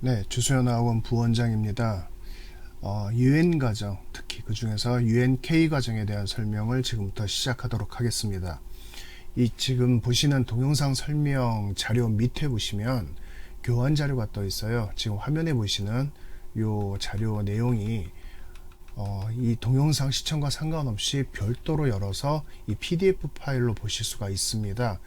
네, 주소연학원 부원장입니다. UN 과정, 특히 그 중에서 UNK 과정에 대한 설명을 지금부터 시작하도록 하겠습니다. 이 지금 보시는 동영상 설명 자료 밑에 보시면 교환 자료가 떠 있어요. 지금 화면에 보시는 이 자료 내용이 이 동영상 시청과 상관없이 별도로 열어서 이 PDF 파일로 보실 수가 있습니다.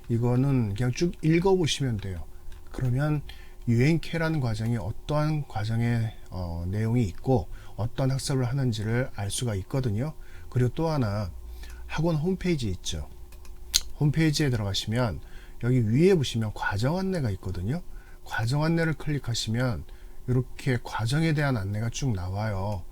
이거는 그냥 쭉 읽어 보시면 돼요. 그러면 UNK라는 과정이 어떠한 과정의 내용이 있고 어떤 학습을 하는지를 알 수가 있거든요. 그리고 또 하나 학원 홈페이지 있죠. 홈페이지에 들어가시면 여기 위에 보시면 과정 안내가 있거든요. 과정 안내를 클릭하시면 이렇게 과정에 대한 안내가 쭉 나와요.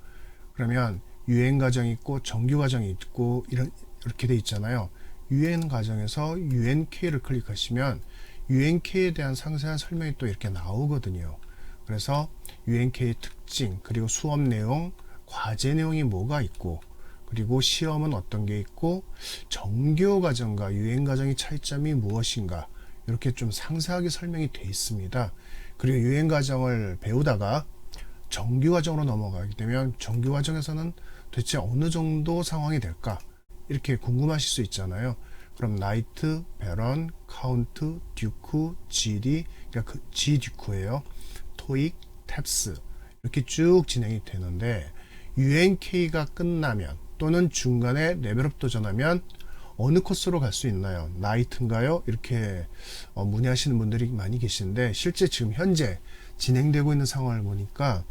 그러면 UN 과정이 있고 정규 과정이 있고 이렇게 돼 있잖아요. UN 과정에서 UNK를 클릭하시면 UNK에 대한 상세한 설명이 또 이렇게 나오거든요. 그래서 UNK의 특징, 그리고 수업 내용, 과제 내용이 뭐가 있고, 그리고 시험은 어떤 게 있고, 정규 과정과 UN 과정의 차이점이 무엇인가, 이렇게 좀 상세하게 설명이 되어 있습니다. 그리고 UN 과정을 배우다가 정규 과정으로 넘어가게 되면 정규 과정에서는 도대체 어느 정도 상황이 될까, 이렇게 궁금하실 수 있잖아요. 그럼 나이트, 베런, 카운트, 듀크, GD, 그러니까 그 G듀크예요. 토익, 탭스 이렇게 쭉 진행이 되는데 UNK가 끝나면 또는 중간에 레벨업 도전하면 어느 코스로 갈 수 있나요? 나이트인가요? 이렇게 문의하시는 분들이 많이 계시는데 실제 지금 현재 진행되고 있는 상황을 보니까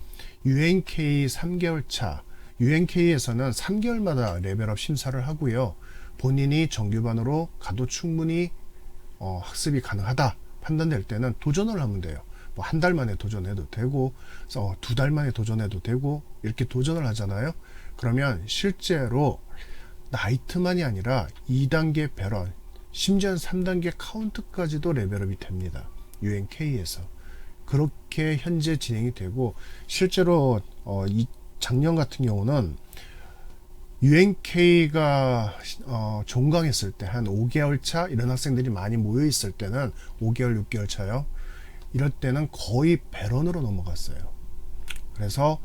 UNK 3개월 차 UNK에서는 3개월마다 레벨업 심사를 하고요. 본인이 정규반으로 가도 충분히 학습이 가능하다 판단될 때는 도전을 하면 돼요. 뭐 한 달 만에 도전해도 되고 2달 만에 도전해도 되고 이렇게 도전을 하잖아요. 그러면 실제로 나이트만이 아니라 2단계 배런 심지어 3단계 카운트까지도 레벨업이 됩니다. UNK에서 그렇게 현재 진행이 되고 실제로 이 작년 같은 경우는 UNK가 종강했을 때 한 5개월 차 이런 학생들이 많이 모여 있을 때는 5개월 6개월 차요. 이럴 때는 거의 배런으로 넘어갔어요. 그래서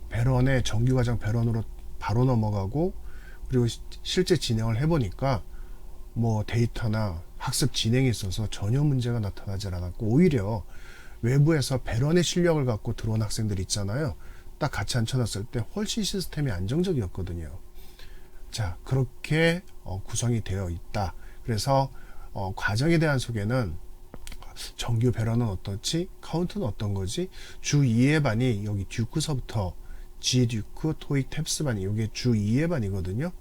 배런에 정규과정 배런으로 바로 넘어가고 그리고 실제 진행을 해보니까 뭐 데이터나 학습 진행에 있어서 전혀 문제가 나타나지 않았고 오히려 외부에서 배런의 실력을 갖고 들어온 학생들 있잖아요. 딱 같이 앉혀놨을 때 훨씬 시스템이 안정적이었거든요. 자, 그렇게 구성이 되어 있다. 그래서 과정에 대한 소개는 정규 배런은 어떻지? 카운트는 어떤 거지? 주 2회 반이 여기 듀크서부터 G듀크, 토익, 탭스 반이 이게 주 2회 반이거든요.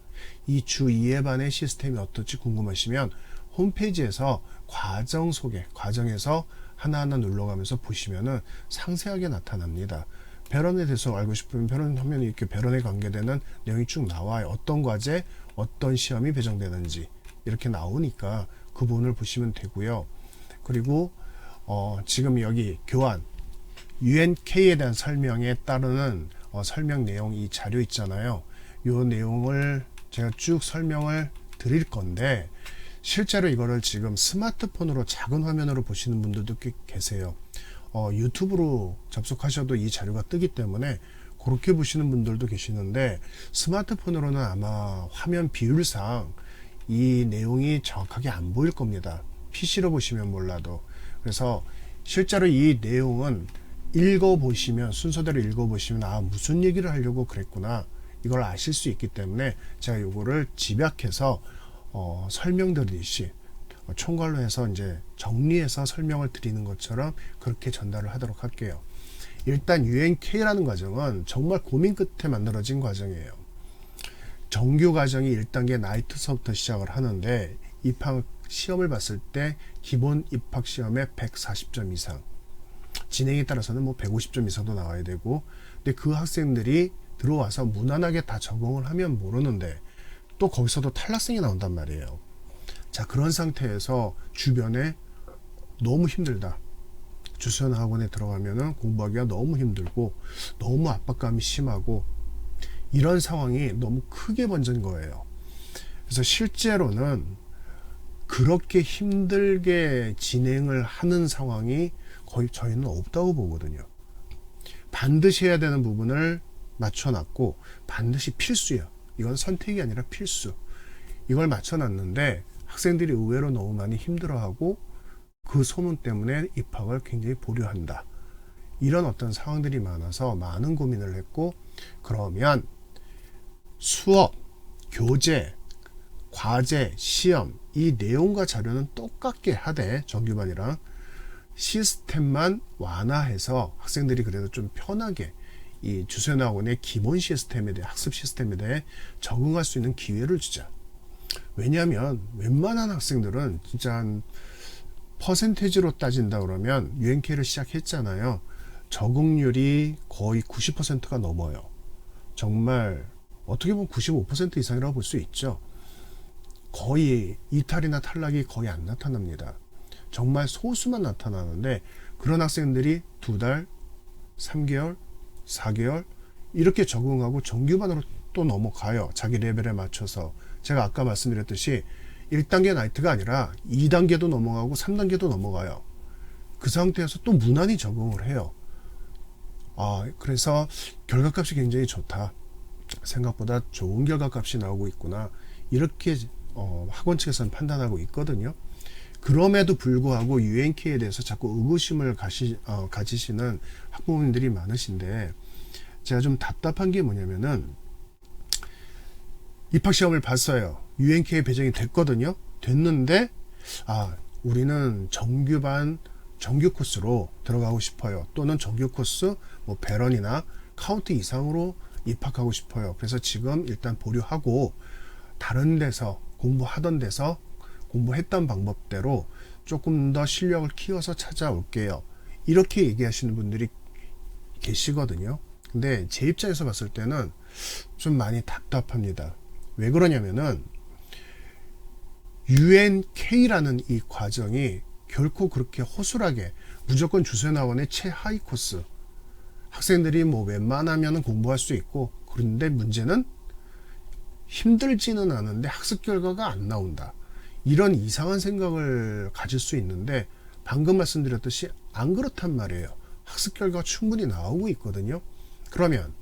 이 주 2회 반의 시스템이 어떨지 궁금하시면 홈페이지에서 과정 소개, 과정에서 하나하나 눌러가면서 보시면은 상세하게 나타납니다. 배런에 대해서 알고 싶으면 배런 하면 이렇게 배런에 관계되는 내용이 쭉 나와요. 어떤 과제, 어떤 시험이 배정되는지 이렇게 나오니까 그 부분을 보시면 되고요. 그리고 지금 여기 교환 UNK에 대한 설명에 따르는 설명 내용 이 자료 있잖아요. 이 내용을 제가 쭉 설명을 드릴 건데 실제로 이거를 지금 스마트폰으로 작은 화면으로 보시는 분들도 꽤 계세요. 유튜브로 접속하셔도 이 자료가 뜨기 때문에 그렇게 보시는 분들도 계시는데 스마트폰으로는 아마 화면 비율상 이 내용이 정확하게 안 보일 겁니다. PC로 보시면 몰라도. 그래서 실제로 이 내용은 읽어보시면 순서대로 읽어보시면 아 무슨 얘기를 하려고 그랬구나 이걸 아실 수 있기 때문에 제가 요거를 집약해서 설명드리듯이 총괄로 해서 이제 정리해서 설명을 드리는 것처럼 그렇게 전달을 하도록 할게요. 일단 UNK라는 과정은 정말 고민 끝에 만들어진 과정이에요. 정규 과정이 1단계 나이트서부터 시작을 하는데 입학 시험을 봤을 때 기본 입학 시험에 140점 이상 진행에 따라서는 뭐 150점 이상도 나와야 되고 근데 그 학생들이 들어와서 무난하게 다 적응을 하면 모르는데 또 거기서도 탈락생이 나온단 말이에요. 자, 그런 상태에서 주변에 너무 힘들다. 주소연 학원에 들어가면은 공부하기가 너무 힘들고 너무 압박감이 심하고 이런 상황이 너무 크게 번진 거예요. 그래서 실제로는 그렇게 힘들게 진행을 하는 상황이 거의 저희는 없다고 보거든요. 반드시 해야 되는 부분을 맞춰놨고 반드시 필수예요. 이건 선택이 아니라 필수. 이걸 맞춰놨는데 학생들이 의외로 너무 많이 힘들어하고 그 소문 때문에 입학을 굉장히 보류한다. 이런 어떤 상황들이 많아서 많은 고민을 했고, 그러면 수업, 교재, 과제, 시험 이 내용과 자료는 똑같게 하되 정규반이랑 시스템만 완화해서 학생들이 그래도 좀 편하게 이 주소연학원의 기본 시스템에 대해 학습 시스템에 대해 적응할 수 있는 기회를 주자. 왜냐하면 웬만한 학생들은 진짜 한 퍼센테이지로 따진다 그러면 UNK를 시작했잖아요. 적응률이 거의 90%가 넘어요. 정말 어떻게 보면 95% 이상이라고 볼 수 있죠. 거의 이탈이나 탈락이 거의 안 나타납니다. 정말 소수만 나타나는데 그런 학생들이 2달, 3개월, 4개월 이렇게 적응하고 정규반으로 또 넘어가요. 자기 레벨에 맞춰서. 제가 아까 말씀드렸듯이 1단계 나이트가 아니라 2단계도 넘어가고 3단계도 넘어가요. 그 상태에서 또 무난히 적응을 해요. 그래서 결과값이 굉장히 좋다. 생각보다 좋은 결과값이 나오고 있구나. 이렇게 학원 측에서는 판단하고 있거든요. 그럼에도 불구하고 UNK에 대해서 자꾸 의구심을 가지시는 학부모님들이 많으신데, 제가 좀 답답한 게 뭐냐면은 입학시험을 봤어요. UNK에 배정이 됐거든요. 됐는데 우리는 정규반 정규 코스로 들어가고 싶어요. 또는 정규 코스 뭐 배런이나 카운트 이상으로 입학하고 싶어요. 그래서 지금 일단 보류하고 다른 데서 공부하던 데서 공부했던 방법대로 조금 더 실력을 키워서 찾아올게요. 이렇게 얘기하시는 분들이 계시거든요. 근데 제 입장에서 봤을 때는 좀 많이 답답합니다. 왜 그러냐면은 UNK라는 이 과정이 결코 그렇게 허술하게 무조건 주소연학원의 최하위 코스, 학생들이 뭐 웬만하면 공부할 수 있고, 그런데 문제는 힘들지는 않은데 학습 결과가 안 나온다. 이런 이상한 생각을 가질 수 있는데 방금 말씀드렸듯이 안 그렇단 말이에요. 학습 결과가 충분히 나오고 있거든요. 그러면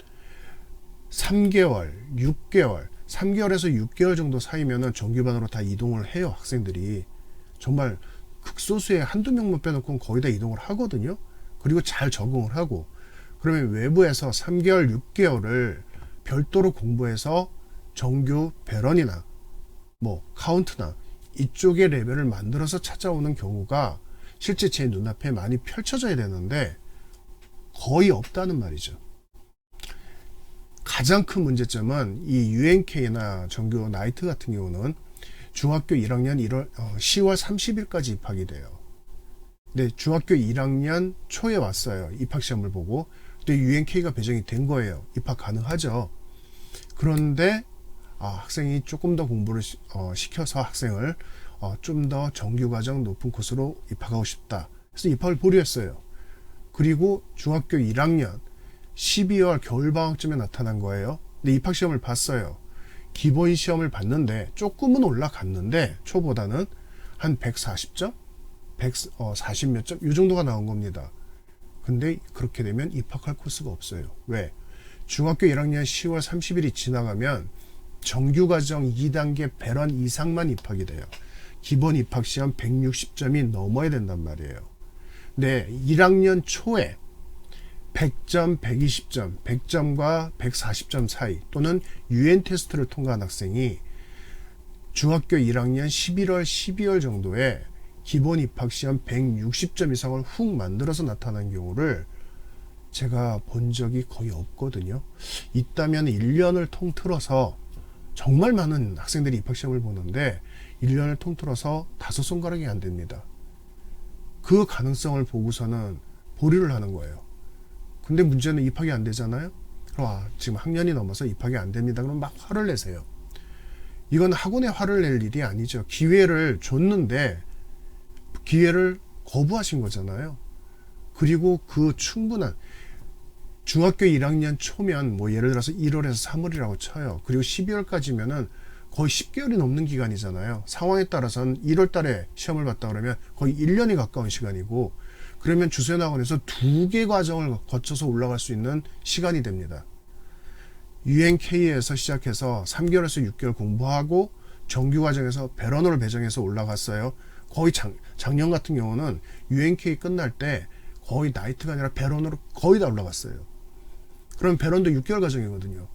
3개월, 6개월, 3개월에서 6개월 정도 사이면은 정규반으로 다 이동을 해요. 학생들이 정말 극소수의 한두 명만 빼놓고는 거의 다 이동을 하거든요. 그리고 잘 적응을 하고, 그러면 외부에서 3개월, 6개월을 별도로 공부해서 정규 배런이나 뭐 카운트나 이쪽의 레벨을 만들어서 찾아오는 경우가 실제 제 눈앞에 많이 펼쳐져야 되는데 거의 없다는 말이죠. 가장 큰 문제점은 이 UNK나 정규 나이트 같은 경우는 중학교 1학년 10월 30일까지 입학이 돼요. 근데 중학교 1학년 초에 왔어요. 입학시험을 보고. 근데 UNK가 배정이 된 거예요. 입학 가능하죠. 그런데 학생이 조금 더 공부를 시켜서 학생을 좀 더 정규과정 높은 코스로 입학하고 싶다. 그래서 입학을 보류했어요. 그리고 중학교 1학년 12월 겨울방학쯤에 나타난 거예요. 근데 입학시험을 봤어요. 기본 시험을 봤는데 조금은 올라갔는데 초보다는 한 140점? 140 몇 점? 이 정도가 나온 겁니다. 근데 그렇게 되면 입학할 코스가 없어요. 왜? 중학교 1학년 10월 30일이 지나가면 정규과정 2단계 배런 이상만 입학이 돼요. 기본 입학시험 160점이 넘어야 된단 말이에요. 근데 1학년 초에 100점, 120점, 100점과 140점 사이 또는 UN 테스트를 통과한 학생이 중학교 1학년 11월, 12월 정도에 기본 입학시험 160점 이상을 훅 만들어서 나타난 경우를 제가 본 적이 거의 없거든요. 있다면 1년을 통틀어서 정말 많은 학생들이 입학시험을 보는데 1년을 통틀어서 5손가락이 안 됩니다. 그 가능성을 보고서는 보류를 하는 거예요. 근데 문제는 입학이 안 되잖아요. 지금 학년이 넘어서 입학이 안 됩니다. 그럼 막 화를 내세요. 이건 학원에 화를 낼 일이 아니죠. 기회를 줬는데 기회를 거부하신 거잖아요. 그리고 그 충분한 중학교 1학년 초면 뭐 예를 들어서 1월에서 3월이라고 쳐요. 그리고 12월까지면은 거의 10개월이 넘는 기간이잖아요. 상황에 따라서는 1월 달에 시험을 봤다 그러면 거의 1년이 가까운 시간이고, 그러면 주소연학원에서 2개 과정을 거쳐서 올라갈 수 있는 시간이 됩니다. UNK에서 시작해서 3개월에서 6개월 공부하고 정규 과정에서 배런으로 배정해서 올라갔어요. 거의 작년 같은 경우는 UNK 끝날 때 거의 나이트가 아니라 배런으로 거의 다 올라갔어요. 그럼 배런도 6개월 과정이거든요.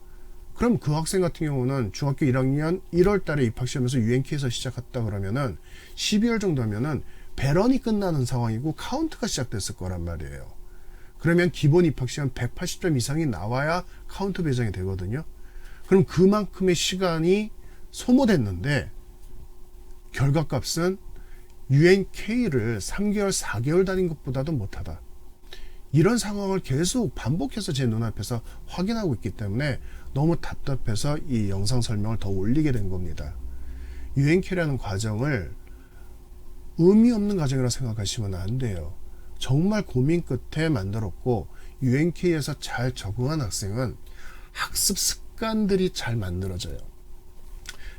그럼 그 학생 같은 경우는 중학교 1학년 1월 달에 입학시험에서 UNK에서 시작했다 그러면은 12월 정도 하면은 배런이 끝나는 상황이고 카운트가 시작됐을 거란 말이에요. 그러면 기본 입학시험 180점 이상이 나와야 카운트 배정이 되거든요. 그럼 그만큼의 시간이 소모됐는데 결과값은 UNK를 3개월, 4개월 다닌 것보다도 못하다. 이런 상황을 계속 반복해서 제 눈앞에서 확인하고 있기 때문에 너무 답답해서 이 영상 설명을 더 올리게 된 겁니다. UNK라는 과정을 의미 없는 과정이라고 생각하시면 안 돼요. 정말 고민 끝에 만들었고 UNK에서 잘 적응한 학생은 학습 습관들이 잘 만들어져요.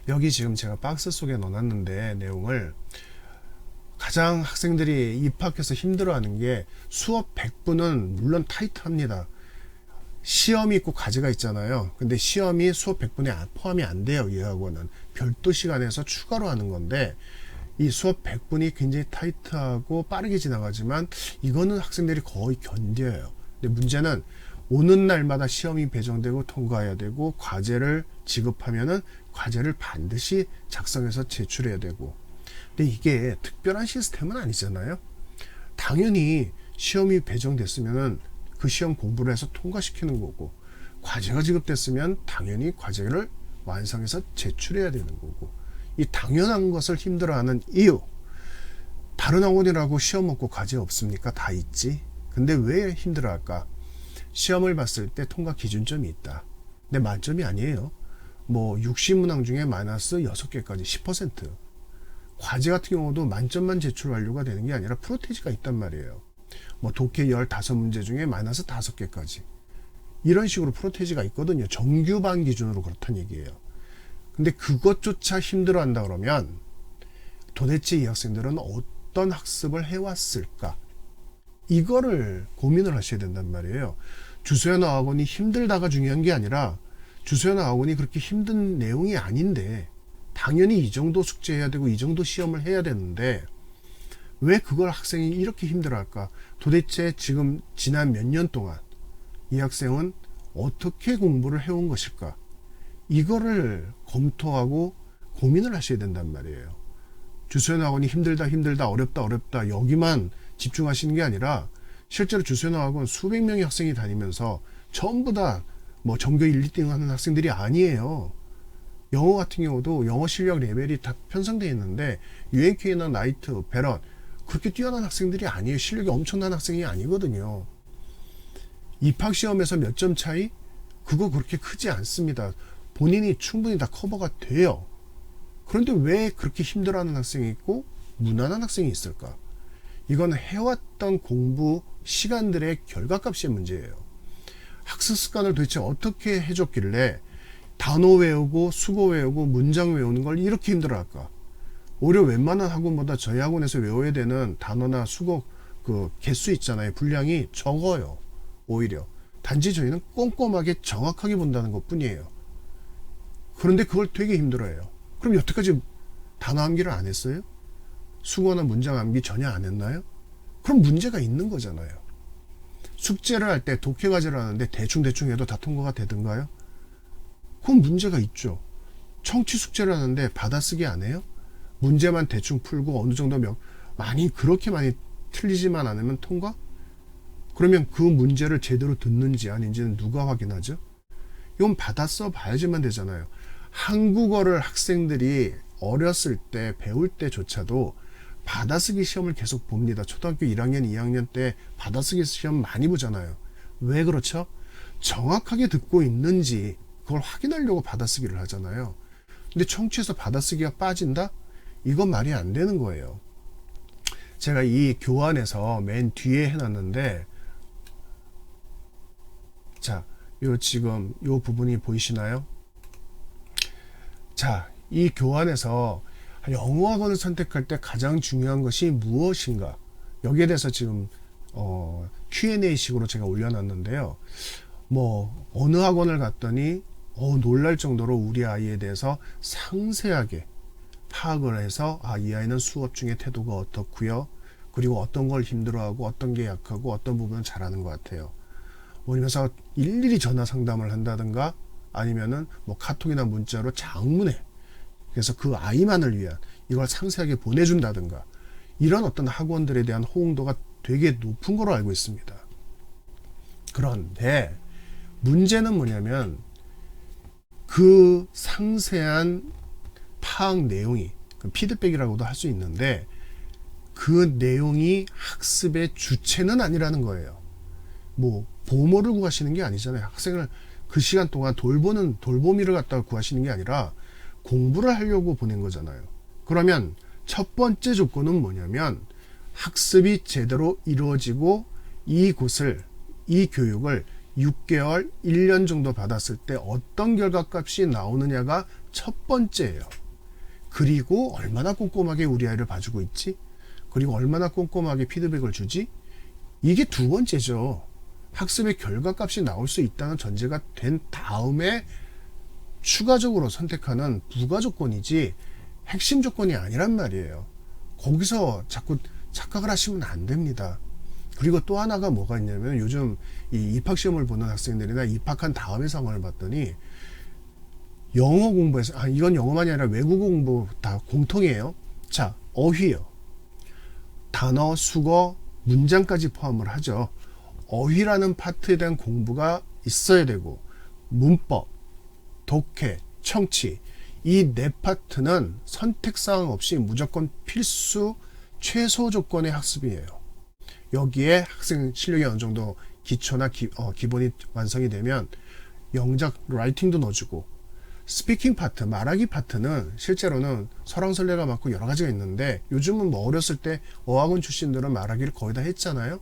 여기 지금 제가 박스 속에 넣어놨는데 내용을 가장 학생들이 입학해서 힘들어하는 게 수업 100분은 물론 타이트합니다. 시험이 있고 과제가 있잖아요. 근데 시험이 수업 100분에 포함이 안 돼요. 이 학원은 별도 시간에서 추가로 하는 건데 이 수업 100분이 굉장히 타이트하고 빠르게 지나가지만 이거는 학생들이 거의 견뎌요. 근데 문제는 오는 날마다 시험이 배정되고 통과해야 되고 과제를 지급하면은 과제를 반드시 작성해서 제출해야 되고, 근데 이게 특별한 시스템은 아니잖아요. 당연히 시험이 배정됐으면은 그 시험 공부를 해서 통과시키는 거고, 과제가 지급됐으면 당연히 과제를 완성해서 제출해야 되는 거고, 이 당연한 것을 힘들어하는 이유, 다른 학원이라고 시험 없고 과제 없습니까? 다 있지. 근데 왜 힘들어할까? 시험을 봤을 때 통과 기준점이 있다. 근데 만점이 아니에요. 뭐 60문항 중에 마이너스 6개까지 10%. 과제 같은 경우도 만점만 제출 완료가 되는 게 아니라 프로테이지가 있단 말이에요. 뭐 독해 15문제 중에 마이너스 5개까지. 이런 식으로 프로테이지가 있거든요. 정규반 기준으로 그렇다는 얘기예요. 근데 그것조차 힘들어한다 그러면 도대체 이 학생들은 어떤 학습을 해왔을까? 이거를 고민을 하셔야 된단 말이에요. 주소연화 학원이 힘들다가 중요한 게 아니라 주소연화 학원이 그렇게 힘든 내용이 아닌데 당연히 이 정도 숙제해야 되고 이 정도 시험을 해야 되는데 왜 그걸 학생이 이렇게 힘들어할까? 도대체 지금 지난 몇 년 동안 이 학생은 어떻게 공부를 해온 것일까? 이거를 검토하고 고민을 하셔야 된단 말이에요. 주소연화 학원이 힘들다 어렵다 여기만 집중하시는 게 아니라 실제로 주소연화 학원 수백 명의 학생이 다니면서 전부 다 뭐 전교 1, 2등 하는 학생들이 아니에요. 영어 같은 경우도 영어 실력 레벨이 다 편성되어 있는데 UNK나 나이트, 배런 그렇게 뛰어난 학생들이 아니에요. 실력이 엄청난 학생이 아니거든요. 입학시험에서 몇 점 차이? 그거 그렇게 크지 않습니다. 본인이 충분히 다 커버가 돼요. 그런데 왜 그렇게 힘들어하는 학생이 있고 무난한 학생이 있을까? 이건 해왔던 공부 시간들의 결과값의 문제예요. 학습 습관을 도대체 어떻게 해줬길래 단어 외우고 수거 외우고 문장 외우는 걸 이렇게 힘들어할까? 오히려 웬만한 학원보다 저희 학원에서 외워야 되는 단어나 수거 그 개수 있잖아요. 분량이 적어요. 오히려 단지 저희는 꼼꼼하게 정확하게 본다는 것 뿐이에요. 그런데 그걸 되게 힘들어해요. 그럼 여태까지 단어 암기를 안 했어요? 수거나 문장 암기 전혀 안 했나요? 그럼 문제가 있는 거잖아요. 숙제를 할 때 독해 과제를 하는데 대충 해도 다 통과가 되던가요? 그건 문제가 있죠. 청취 숙제를 하는데 받아쓰기 안 해요? 문제만 대충 풀고 어느 정도 그렇게 많이 틀리지만 않으면 통과? 그러면 그 문제를 제대로 듣는지 아닌지는 누가 확인하죠? 이건 받아써 봐야지만 되잖아요. 한국어를 학생들이 어렸을 때 배울 때조차도 받아쓰기 시험을 계속 봅니다. 초등학교 1학년, 2학년 때 받아쓰기 시험 많이 보잖아요. 왜 그렇죠? 정확하게 듣고 있는지 그걸 확인하려고 받아쓰기를 하잖아요. 근데 청취에서 받아쓰기가 빠진다? 이건 말이 안 되는 거예요. 제가 이 교환에서 맨 뒤에 해놨는데, 자, 지금 요 부분이 보이시나요? 자, 이 교환에서 영어학원을 선택할 때 가장 중요한 것이 무엇인가? 여기에 대해서 지금 Q&A 식으로 제가 올려놨는데요. 뭐 어느 학원을 갔더니 놀랄 정도로 우리 아이에 대해서 상세하게 파악을 해서 이 아이는 수업 중에 태도가 어떻고요. 그리고 어떤 걸 힘들어하고 어떤 게 약하고 어떤 부분은 잘하는 것 같아요. 그러면서 일일이 전화 상담을 한다든가 아니면은 뭐 카톡이나 문자로 장문에 그래서 그 아이만을 위한 이걸 상세하게 보내준다든가 이런 어떤 학원들에 대한 호응도가 되게 높은 걸로 알고 있습니다. 그런데 문제는 뭐냐면 그 상세한 파악 내용이 피드백이라고도 할 수 있는데 그 내용이 학습의 주체는 아니라는 거예요. 뭐 보모를 구하시는 게 아니잖아요. 학생을 그 시간 동안 돌보미를 갖다가 구하시는 게 아니라 공부를 하려고 보낸 거잖아요. 그러면 첫 번째 조건은 뭐냐면 학습이 제대로 이루어지고 이 교육을 6개월, 1년 정도 받았을 때 어떤 결과값이 나오느냐가 첫 번째예요. 그리고 얼마나 꼼꼼하게 우리 아이를 봐주고 있지? 그리고 얼마나 꼼꼼하게 피드백을 주지? 이게 두 번째죠. 학습의 결과값이 나올 수 있다는 전제가 된 다음에 추가적으로 선택하는 부가 조건이지 핵심 조건이 아니란 말이에요. 거기서 자꾸 착각을 하시면 안 됩니다. 그리고 또 하나가 뭐가 있냐면 요즘 이 입학시험을 보는 학생들이나 입학한 다음의 상황을 봤더니 영어 공부에서 이건 영어만이 아니라 외국어 공부 다 공통이에요. 자, 어휘요. 단어, 수거, 문장까지 포함을 하죠. 어휘라는 파트에 대한 공부가 있어야 되고 문법, 독해, 청취 이 네 파트는 선택사항 없이 무조건 필수 최소 조건의 학습이에요. 여기에 학생 실력이 어느 정도 기초나 기본이 완성이 되면 영작 라이팅도 넣어주고 스피킹 파트, 말하기 파트는 실제로는 설왕설래가 많고 여러 가지가 있는데 요즘은 뭐 어렸을 때 어학원 출신들은 말하기를 거의 다 했잖아요.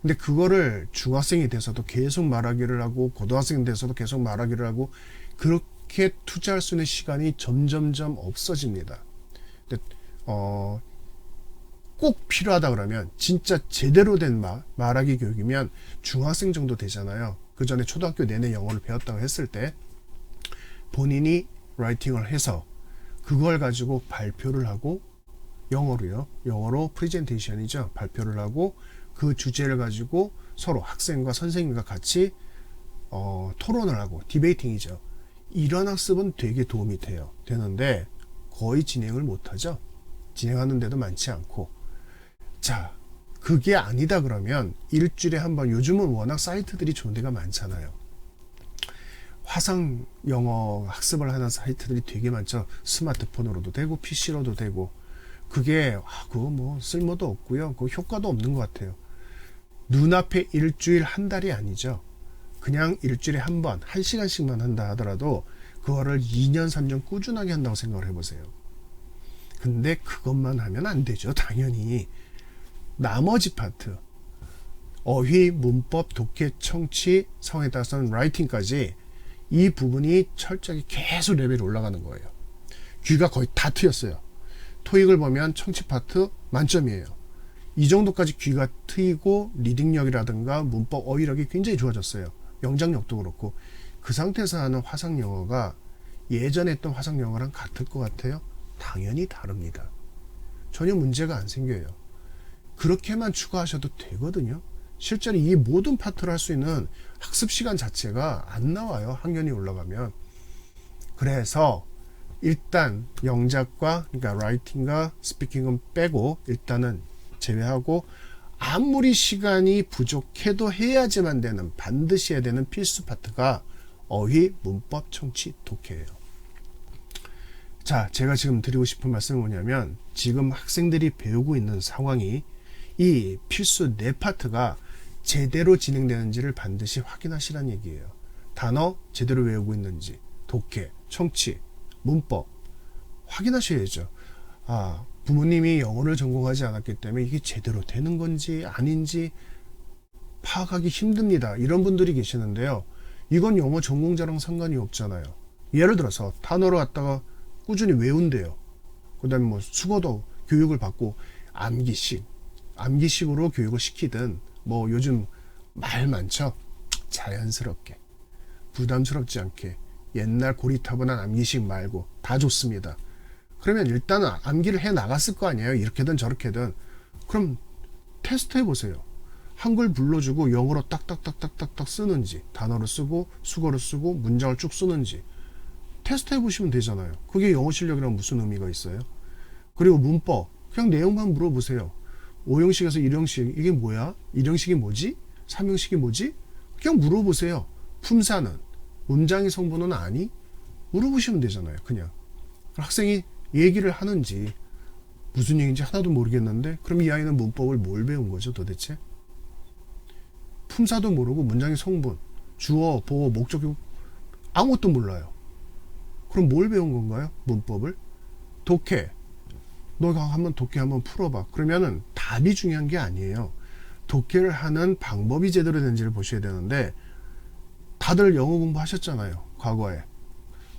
근데 그거를 중학생이 돼서도 계속 말하기를 하고 고등학생이 돼서도 계속 말하기를 하고 그렇게 투자할 수 있는 시간이 점점점 없어집니다. 근데 꼭 필요하다 그러면 진짜 제대로 된 말하기 교육이면 중학생 정도 되잖아요. 그 전에 초등학교 내내 영어를 배웠다고 했을 때 본인이 라이팅을 해서 그걸 가지고 발표를 하고 영어로 프레젠테이션이죠. 발표를 하고 그 주제를 가지고 서로 학생과 선생님과 같이 토론을 하고 디베이팅이죠. 이런 학습은 되게 도움이 되는데 거의 진행을 못하죠. 진행하는 데도 많지 않고 자 그게 아니다 그러면 일주일에 한 번 요즘은 워낙 사이트들이 좋은 데가 많잖아요. 화상 영어 학습을 하는 사이트들이 되게 많죠. 스마트폰으로도 되고 PC로도 되고 그게 그거 뭐 쓸모도 없고요. 그 효과도 없는 것 같아요. 눈앞에 일주일 한 달이 아니죠. 그냥 일주일에 한 번, 1시간씩만 한다 하더라도 그거를 2년, 3년 꾸준하게 한다고 생각을 해보세요. 근데 그것만 하면 안 되죠. 당연히. 나머지 파트, 어휘, 문법, 독해, 청취, 성에 따라서는 라이팅까지 이 부분이 철저하게 계속 레벨이 올라가는 거예요. 귀가 거의 다 트였어요. 토익을 보면 청취 파트 만점이에요. 이 정도까지 귀가 트이고 리딩력이라든가 문법, 어휘력이 굉장히 좋아졌어요. 영작력도 그렇고 그 상태에서 하는 화상 영어가 예전에 했던 화상 영어랑 같을 것 같아요? 당연히 다릅니다. 전혀 문제가 안 생겨요. 그렇게만 추가하셔도 되거든요. 실제로 이 모든 파트를 할 수 있는 학습 시간 자체가 안 나와요. 학년이 올라가면. 그래서 일단 영작과 그러니까 라이팅과 스피킹은 빼고 일단은 제외하고 아무리 시간이 부족해도 해야지만 되는 반드시 해야 되는 필수 파트가 어휘, 문법, 청취, 독해예요. 자, 제가 지금 드리고 싶은 말씀은 뭐냐면 지금 학생들이 배우고 있는 상황이 이 필수 네 파트가 제대로 진행되는지를 반드시 확인하시라는 얘기예요. 단어 제대로 외우고 있는지, 독해, 청취, 문법 확인하셔야죠. 부모님이 영어를 전공하지 않았기 때문에 이게 제대로 되는 건지 아닌지 파악하기 힘듭니다. 이런 분들이 계시는데요. 이건 영어 전공자랑 상관이 없잖아요. 예를 들어서 단어를 갖다가 꾸준히 외운대요. 그 다음에 뭐 수거도 교육을 받고 암기식으로 교육을 시키든 뭐 요즘 말 많죠. 자연스럽게, 부담스럽지 않게, 옛날 고리타분한 암기식 말고 다 좋습니다. 그러면 일단은 암기를 해 나갔을 거 아니에요. 이렇게든 저렇게든. 그럼 테스트 해보세요. 한글 불러주고 영어로 딱딱딱딱딱딱 쓰는지, 단어를 쓰고 수거를 쓰고 문장을 쭉 쓰는지 테스트 해보시면 되잖아요. 그게 영어 실력이랑 무슨 의미가 있어요? 그리고 문법 그냥 내용만 물어보세요. 5형식에서 1형식 이게 뭐야? 1형식이 뭐지? 3형식이 뭐지? 그냥 물어보세요. 품사는? 문장의 성분은 아니? 물어보시면 되잖아요. 그냥 학생이 얘기를 하는지 무슨 얘기인지 하나도 모르겠는데 그럼 이 아이는 문법을 뭘 배운 거죠 도대체? 품사도 모르고 문장의 성분, 주어, 보어, 목적격 아무것도 몰라요. 그럼 뭘 배운 건가요? 문법을? 독해. 너가 한번 독해 한번 풀어봐. 그러면은 답이 중요한 게 아니에요. 독해를 하는 방법이 제대로 되는지를 보셔야 되는데 다들 영어 공부하셨잖아요. 과거에.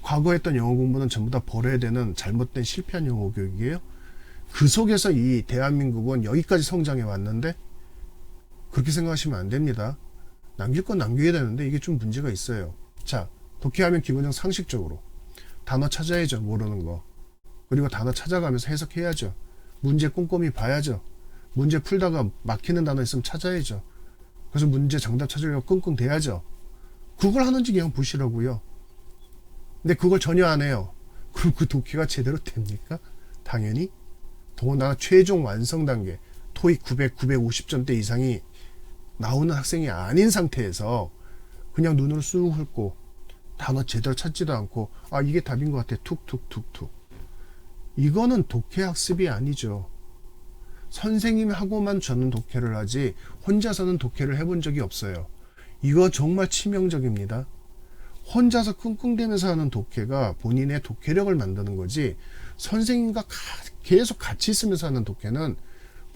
과거에 했던 영어 공부는 전부 다 버려야 되는 잘못된 실패한 영어 교육이에요. 그 속에서 이 대한민국은 여기까지 성장해 왔는데 그렇게 생각하시면 안 됩니다. 남길 건 남겨야 되는데 이게 좀 문제가 있어요. 자, 독해하면 기본적 상식적으로 단어 찾아야죠. 모르는 거. 그리고 단어 찾아가면서 해석해야죠. 문제 꼼꼼히 봐야죠. 문제 풀다가 막히는 단어 있으면 찾아야죠. 그래서 문제 정답 찾으려고 끙끙 대야죠. 그걸 하는지 그냥 보시라고요. 근데 그걸 전혀 안 해요. 그럼 그 독해가 제대로 됩니까? 당연히. 더군다나 최종 완성 단계 토익 900, 950점대 이상이 나오는 학생이 아닌 상태에서 그냥 눈으로 쑥 훑고 단어 제대로 찾지도 않고 아 이게 답인 것 같아 툭툭툭툭 이거는 독해 학습이 아니죠. 선생님하고만 저는 독해를 하지 혼자서는 독해를 해본 적이 없어요. 이거 정말 치명적입니다. 혼자서 끙끙대면서 하는 독해가 본인의 독해력을 만드는 거지 선생님과 계속 같이 있으면서 하는 독해는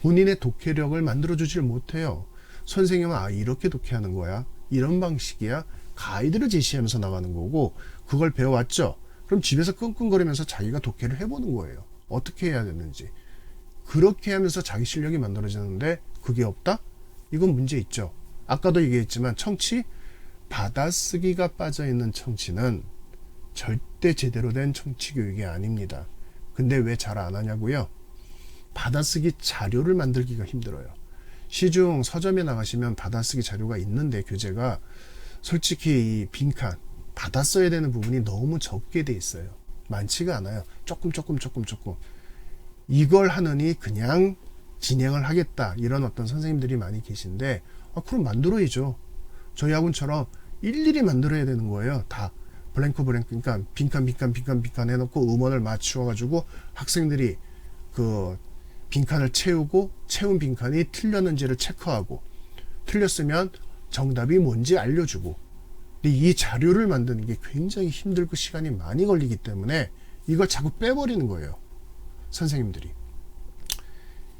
본인의 독해력을 만들어주질 못해요. 선생님은 아 이렇게 독해하는 거야 이런 방식이야 가이드를 제시하면서 나가는 거고 그걸 배워왔죠. 그럼 집에서 끙끙거리면서 자기가 독해를 해보는 거예요. 어떻게 해야 되는지. 그렇게 하면서 자기 실력이 만들어지는데 그게 없다? 이건 문제 있죠. 아까도 얘기했지만 청취 받아쓰기가 빠져있는 청취는 절대 제대로 된 청취 교육이 아닙니다. 근데 왜 잘 안 하냐고요? 받아쓰기 자료를 만들기가 힘들어요. 시중 서점에 나가시면 받아쓰기 자료가 있는데 교재가 솔직히 이 빈칸 받아 써야 되는 부분이 너무 적게 돼 있어요. 많지가 않아요. 조금 이걸 하느니 그냥 진행을 하겠다 이런 어떤 선생님들이 많이 계신데 그럼 만들어야죠. 저희 학원처럼 일일이 만들어야 되는 거예요. 다 블랭크 그러니까 빈칸 해놓고 음원을 맞추어 가지고 학생들이 그 빈칸을 채우고 채운 빈칸이 틀렸는지를 체크하고 틀렸으면 정답이 뭔지 알려주고 근데 이 자료를 만드는 게 굉장히 힘들고 시간이 많이 걸리기 때문에 이걸 자꾸 빼버리는 거예요. 선생님들이.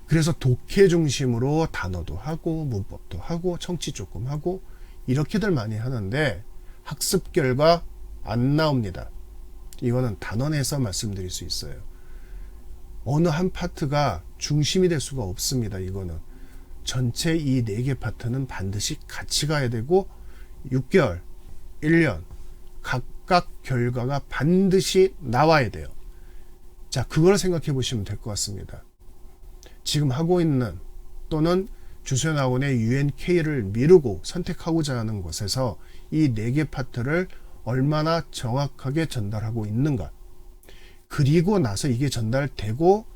그래서 독해 중심으로 단어도 하고 문법도 하고 청취 조금 하고 이렇게들 많이 하는데 학습 결과 안 나옵니다. 이거는 단언해서 말씀드릴 수 있어요. 어느 한 파트가 중심이 될 수가 없습니다. 이거는 전체 이 4개 파트는 반드시 같이 가야 되고 6개월, 1년 각각 결과가 반드시 나와야 돼요. 자, 그걸 생각해 보시면 될 것 같습니다. 지금 하고 있는 또는 주소연학원의 UNK를 미루고 선택하고자 하는 곳에서 이 4개 파트를 얼마나 정확하게 전달하고 있는가. 그리고 나서 이게 전달되고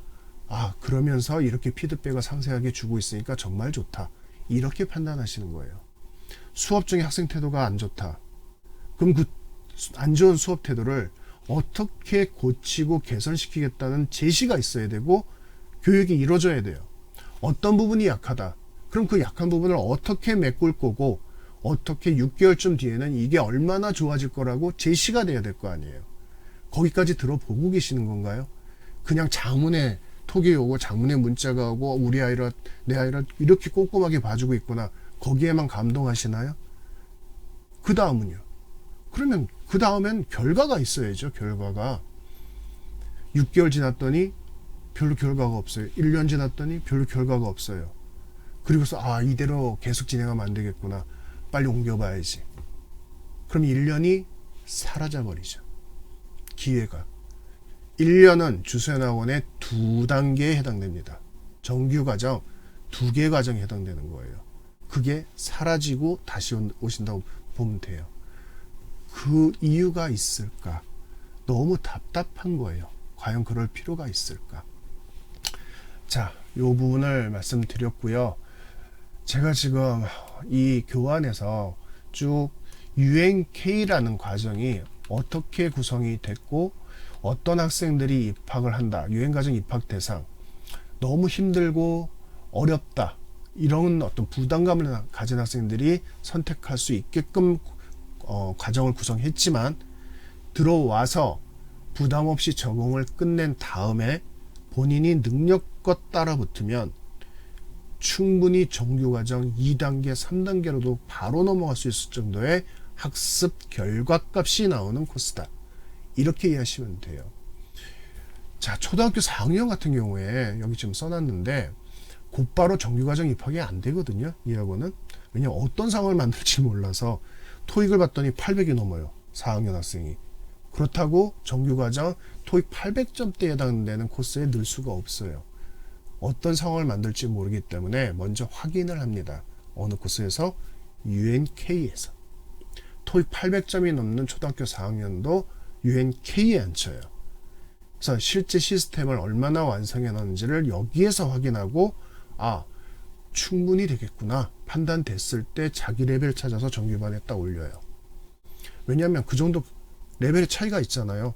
그러면서 이렇게 피드백을 상세하게 주고 있으니까 정말 좋다. 이렇게 판단하시는 거예요. 수업 중에 학생 태도가 안 좋다. 그럼 그 안 좋은 수업 태도를 어떻게 고치고 개선시키겠다는 제시가 있어야 되고 교육이 이루어져야 돼요. 어떤 부분이 약하다. 그럼 그 약한 부분을 어떻게 메꿀 거고 어떻게 6개월쯤 뒤에는 이게 얼마나 좋아질 거라고 제시가 돼야 될 거 아니에요. 거기까지 들어보고 계시는 건가요? 그냥 장문에 톡이 오고 장문에 문자가 오고 우리 아이를 내 아이를 이렇게 꼼꼼하게 봐주고 있구나. 거기에만 감동하시나요? 그 다음은요? 그러면 그 다음엔 결과가 있어야죠. 결과가 6개월 지났더니 별로 결과가 없어요. 1년 지났더니 별로 결과가 없어요. 그리고서 이대로 계속 진행하면 안 되겠구나. 빨리 옮겨봐야지. 그럼 1년이 사라져버리죠. 기회가. 1년은 주소연학원의 2단계에 해당됩니다. 정규과정 2개 과정에 해당되는 거예요. 그게 사라지고 다시 오신다고 보면 돼요. 그 이유가 있을까? 너무 답답한 거예요. 과연 그럴 필요가 있을까? 자, 이 부분을 말씀드렸고요. 제가 지금 이 교환에서 쭉 UNK라는 과정이 어떻게 구성이 됐고 어떤 학생들이 입학을 한다. 유엔과정 입학 대상. 너무 힘들고 어렵다. 이런 어떤 부담감을 가진 학생들이 선택할 수 있게끔 과정을 구성했지만 들어와서 부담 없이 적응을 끝낸 다음에 본인이 능력껏 따라 붙으면 충분히 정규과정 2단계, 3단계로도 바로 넘어갈 수 있을 정도의 학습 결과값이 나오는 코스다. 이렇게 이해하시면 돼요. 자, 초등학교 4학년 같은 경우에 여기 지금 써놨는데 곧바로 정규과정 입학이 안 되거든요. 이 학원은. 왜냐면 어떤 상황을 만들지 몰라서 토익을 봤더니 800이 넘어요. 4학년 학생이. 그렇다고 정규과정 토익 800점대에 해당되는 코스에 늘 수가 없어요. 어떤 상황을 만들지 모르기 때문에 먼저 확인을 합니다. 어느 코스에서? UNK에서. 토익 800점이 넘는 초등학교 4학년도 UNK에 앉혀요. 그래서 실제 시스템을 얼마나 완성해 놨는지를 여기에서 확인하고 충분히 되겠구나 판단됐을 때 자기 레벨 찾아서 정규반에 딱 올려요. 왜냐하면 그 정도 레벨의 차이가 있잖아요.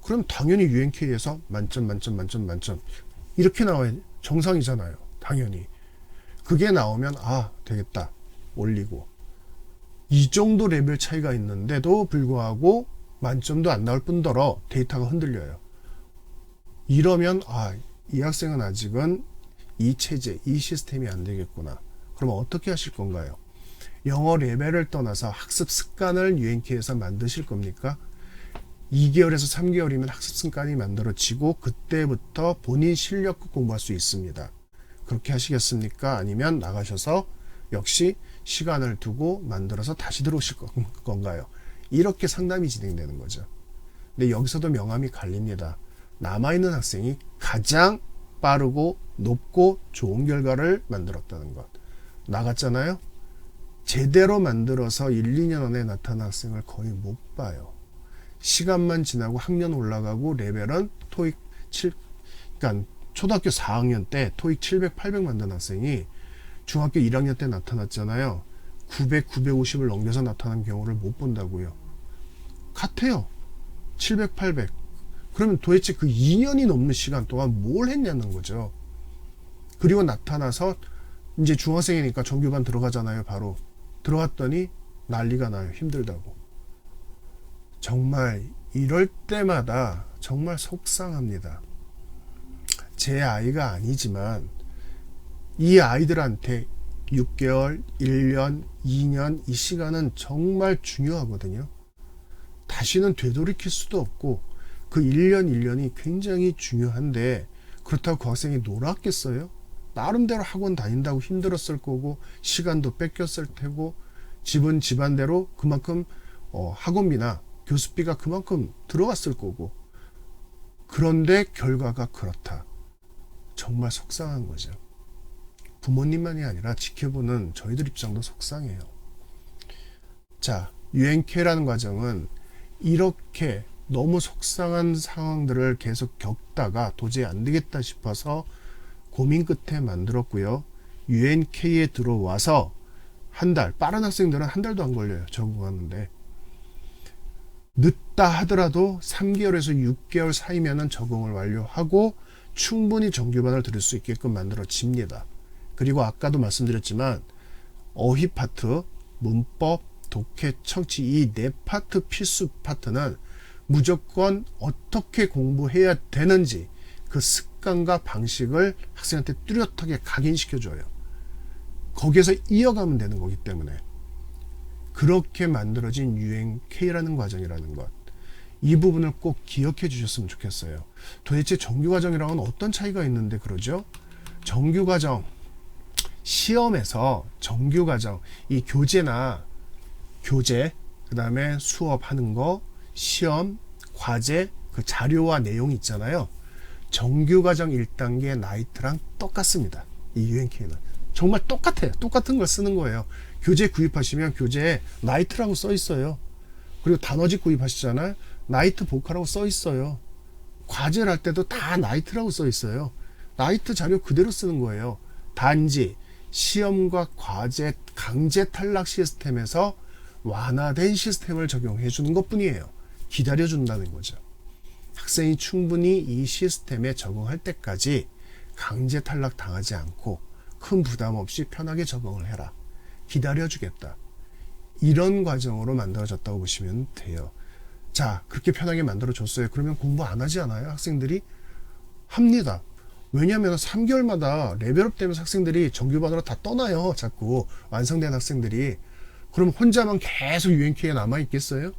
그럼 당연히 UNK에서 만점 이렇게 나와야 정상이잖아요. 당연히. 그게 나오면 되겠다 올리고, 이 정도 레벨 차이가 있는데도 불구하고 만점도 안 나올 뿐더러 데이터가 흔들려요. 이러면 이 학생은 아직은 이 체제, 이 시스템이 안 되겠구나. 그럼 어떻게 하실 건가요? 영어 레벨을 떠나서 학습 습관을 UNK에서 만드실 겁니까? 2개월에서 3개월이면 학습 습관이 만들어지고 그때부터 본인 실력껏 공부할 수 있습니다. 그렇게 하시겠습니까? 아니면 나가셔서 역시 시간을 두고 만들어서 다시 들어오실 건가요? 이렇게 상담이 진행되는 거죠. 근데 여기서도 명암이 갈립니다. 남아있는 학생이 가장 빠르고 높고 좋은 결과를 만들었다는 것. 나갔잖아요? 제대로 만들어서 1, 2년 안에 나타난 학생을 거의 못 봐요. 시간만 지나고 학년 올라가고 레벨은 토익 7, 그러니까 초등학교 4학년 때 토익 700, 800 만든 학생이 중학교 1학년 때 나타났잖아요. 900, 950을 넘겨서 나타난 경우를 못 본다고요. 같아요. 700, 800. 그러면 도대체 그 2년이 넘는 시간 동안 뭘 했냐는 거죠. 그리고 나타나서 이제 중학생이니까 정규반 들어가잖아요. 바로 들어갔더니 난리가 나요. 힘들다고. 정말 이럴 때마다 정말 속상합니다. 제 아이가 아니지만 이 아이들한테 6개월, 1년, 2년 이 시간은 정말 중요하거든요. 다시는 되돌이킬 수도 없고 그 1년, 1년이 굉장히 중요한데 그렇다고 그 학생이 놀았겠어요? 나름대로 학원 다닌다고 힘들었을 거고 시간도 뺏겼을 테고 집은 집안대로 그만큼 학원비나 교습비가 그만큼 들어갔을 거고, 그런데 결과가 그렇다. 정말 속상한 거죠. 부모님만이 아니라 지켜보는 저희들 입장도 속상해요. 자, UNK라는 과정은 이렇게 너무 속상한 상황들을 계속 겪다가 도저히 안 되겠다 싶어서 고민 끝에 만들었고요. UNK에 들어와서 한 달, 빠른 학생들은 한 달도 안 걸려요. 적응하는데. 늦다 하더라도 3개월에서 6개월 사이면은 적응을 완료하고 충분히 정규반을 들을 수 있게끔 만들어집니다. 그리고 아까도 말씀드렸지만 어휘 파트, 문법, 독해, 청취 이 네 파트 필수 파트는 무조건 어떻게 공부해야 되는지 그 습관과 방식을 학생한테 뚜렷하게 각인시켜줘요. 거기에서 이어가면 되는 거기 때문에 그렇게 만들어진 UNK라는 과정이라는 것, 이 부분을 꼭 기억해 주셨으면 좋겠어요. 도대체 정규과정이랑은 어떤 차이가 있는데 그러죠? 정규과정 시험에서 정규과정, 이 교재, 그 다음에 수업하는 거, 시험, 과제, 그 자료와 내용 있잖아요. 정규과정 1단계 나이트랑 똑같습니다. 이 UNK는. 정말 똑같아요. 똑같은 걸 쓰는 거예요. 교재 구입하시면 교재에 나이트라고 써 있어요. 그리고 단어집 구입하시잖아요. 나이트 보카라고 써 있어요. 과제를 할 때도 다 나이트라고 써 있어요. 나이트 자료 그대로 쓰는 거예요. 단지 시험과 과제 강제 탈락 시스템에서 완화된 시스템을 적용해 주는 것 뿐이에요. 기다려 준다는 거죠. 학생이 충분히 이 시스템에 적응할 때까지 강제 탈락 당하지 않고 큰 부담 없이 편하게 적응을 해라. 기다려 주겠다. 이런 과정으로 만들어졌다고 보시면 돼요. 자, 그렇게 편하게 만들어줬어요. 그러면 공부 안 하지 않아요? 학생들이? 합니다. 왜냐하면 3개월마다 레벨업 되면서 학생들이 정규반으로 다 떠나요. 자꾸 완성된 학생들이. 그럼 혼자만 계속 UNK에 남아있겠어요?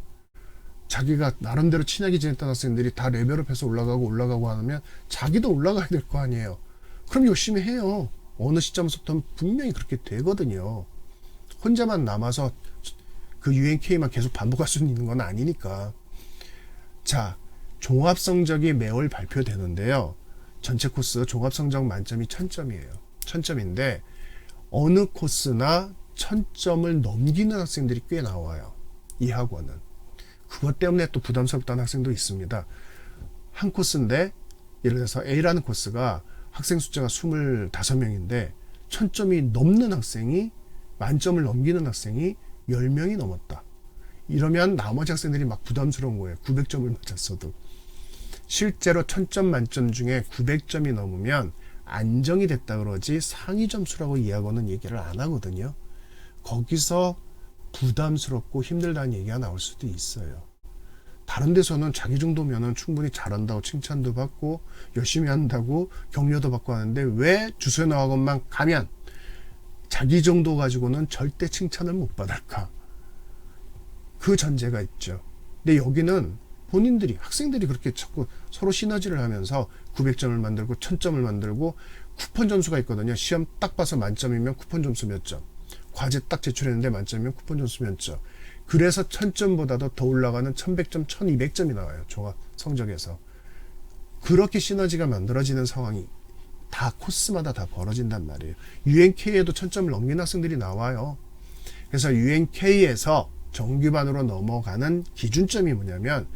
자기가 나름대로 친하게 지냈던 학생들이 다 레벨업해서 올라가고 하면 자기도 올라가야 될 거 아니에요. 그럼 열심히 해요. 어느 시점부터 분명히 그렇게 되거든요. 혼자만 남아서 그 UNK만 계속 반복할 수 있는 건 아니니까. 자, 종합성적이 매월 발표되는데요. 전체 코스 종합성적 만점이 1000점이에요. 1000점인데 어느 코스나 1000점을 넘기는 학생들이 꽤 나와요. 이 학원은. 그것 때문에 또 부담스럽다는 학생도 있습니다. 한 코스인데 예를 들어서 A라는 코스가 학생 숫자가 25명인데 1000점이 넘는 학생이 만점을 넘기는 학생이 10명이 넘었다. 이러면 나머지 학생들이 막 부담스러운 거예요. 900점을 맞았어도. 실제로 1000점 만점 중에 900점이 넘으면 안정이 됐다 그러지 상위 점수라고 이 학원은 얘기를 안 하거든요. 거기서 부담스럽고 힘들다는 얘기가 나올 수도 있어요. 다른 데서는 자기 정도면은 충분히 잘한다고 칭찬도 받고 열심히 한다고 격려도 받고 하는데 왜 주소연 학원만 가면 자기 정도 가지고는 절대 칭찬을 못 받을까? 그 전제가 있죠. 근데 여기는 본인들이 학생들이 그렇게 자꾸 서로 시너지를 하면서 900점을 만들고 1000점을 만들고 쿠폰 점수가 있거든요. 시험 딱 봐서 만점이면 쿠폰 점수 몇 점, 과제 딱 제출했는데 만점이면 쿠폰 점수 몇 점. 그래서 1000점보다도 더 올라가는 1100점, 1200점이 나와요. 종합 성적에서. 그렇게 시너지가 만들어지는 상황이 다 코스마다 다 벌어진단 말이에요. UNK에도 1000점을 넘긴 학생들이 나와요. 그래서 UNK에서 정규반으로 넘어가는 기준점이 뭐냐면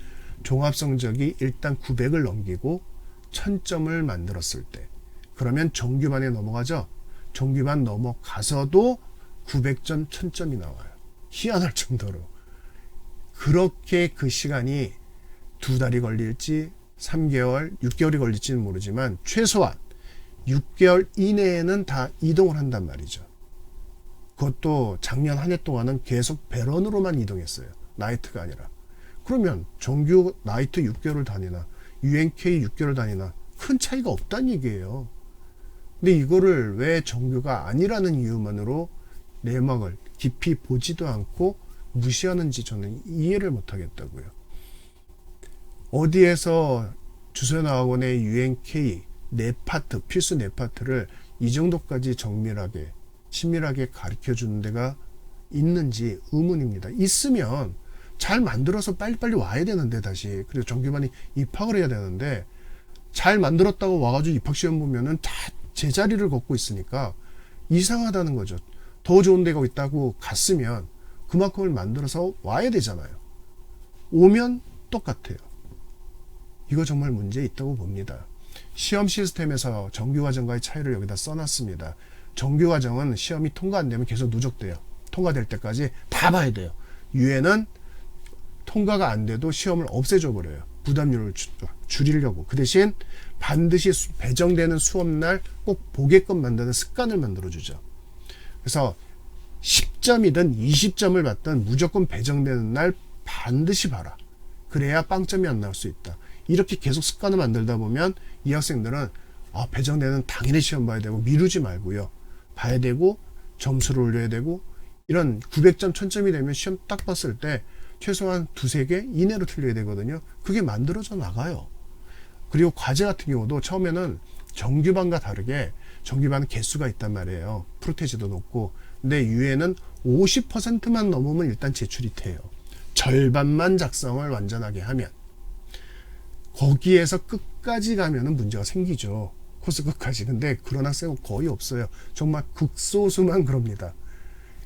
종합성적이 일단 900을 넘기고 1000점을 만들었을 때 그러면 정규반에 넘어가죠. 정규반 넘어가서도 900점, 1000점이 나와요. 희한할 정도로. 그렇게 그 시간이 2달이 걸릴지 3개월, 6개월이 걸릴지는 모르지만 최소한 6개월 이내에는 다 이동을 한단 말이죠. 그것도 작년 한 해 동안은 계속 배런으로만 이동했어요. 나이트가 아니라. 그러면 정규 나이트 6개월을 다니나 UNK 6개월을 다니나 큰 차이가 없다는 얘기예요. 근데 이거를 왜 정규가 아니라는 이유만으로 내막을 깊이 보지도 않고 무시하는지 저는 이해를 못하겠다고요. 어디에서 주소연 학원의 UNK 네 파트, 필수 네 파트를 이 정도까지 정밀하게 친밀하게 가르쳐 주는 데가 있는지 의문입니다. 있으면 잘 만들어서 빨리빨리 와야 되는데 다시 그리고 정규반이 입학을 해야 되는데 잘 만들었다고 와가지고 입학시험 보면은 다 제자리를 걷고 있으니까 이상하다는 거죠. 더 좋은 데가 있다고 갔으면 그만큼을 만들어서 와야 되잖아요. 오면 똑같아요. 이거 정말 문제 있다고 봅니다. 시험 시스템에서 정규과정과의 차이를 여기다 써놨습니다. 정규과정은 시험이 통과 안 되면 계속 누적돼요. 통과될 때까지 다 봐야 돼요. 유예는 통과가 안 돼도 시험을 없애줘 버려요. 부담률을 줄이려고. 그 대신 반드시 배정되는 수업날 꼭 보게끔 만드는 습관을 만들어주죠. 그래서 10점이든 20점을 받든 무조건 배정되는 날 반드시 봐라. 그래야 빵점이 안 나올 수 있다. 이렇게 계속 습관을 만들다 보면 이 학생들은 배정되는 당일에 시험 봐야 되고 미루지 말고요. 봐야 되고 점수를 올려야 되고 이런 900점 1000점이 되면 시험 딱 봤을 때 최소한 2-3개 이내로 틀려야 되거든요. 그게 만들어져 나가요. 그리고 과제 같은 경우도 처음에는 정규반과 다르게 정규반 개수가 있단 말이에요. 프로테이지도 높고. 근데 유엔은 50%만 넘으면 일단 제출이 돼요. 절반만 작성을 완전하게 하면. 거기에서 끝까지 가면은 문제가 생기죠. 코스 끝까지. 근데 그런 학생은 거의 없어요. 정말 극소수만 그럽니다.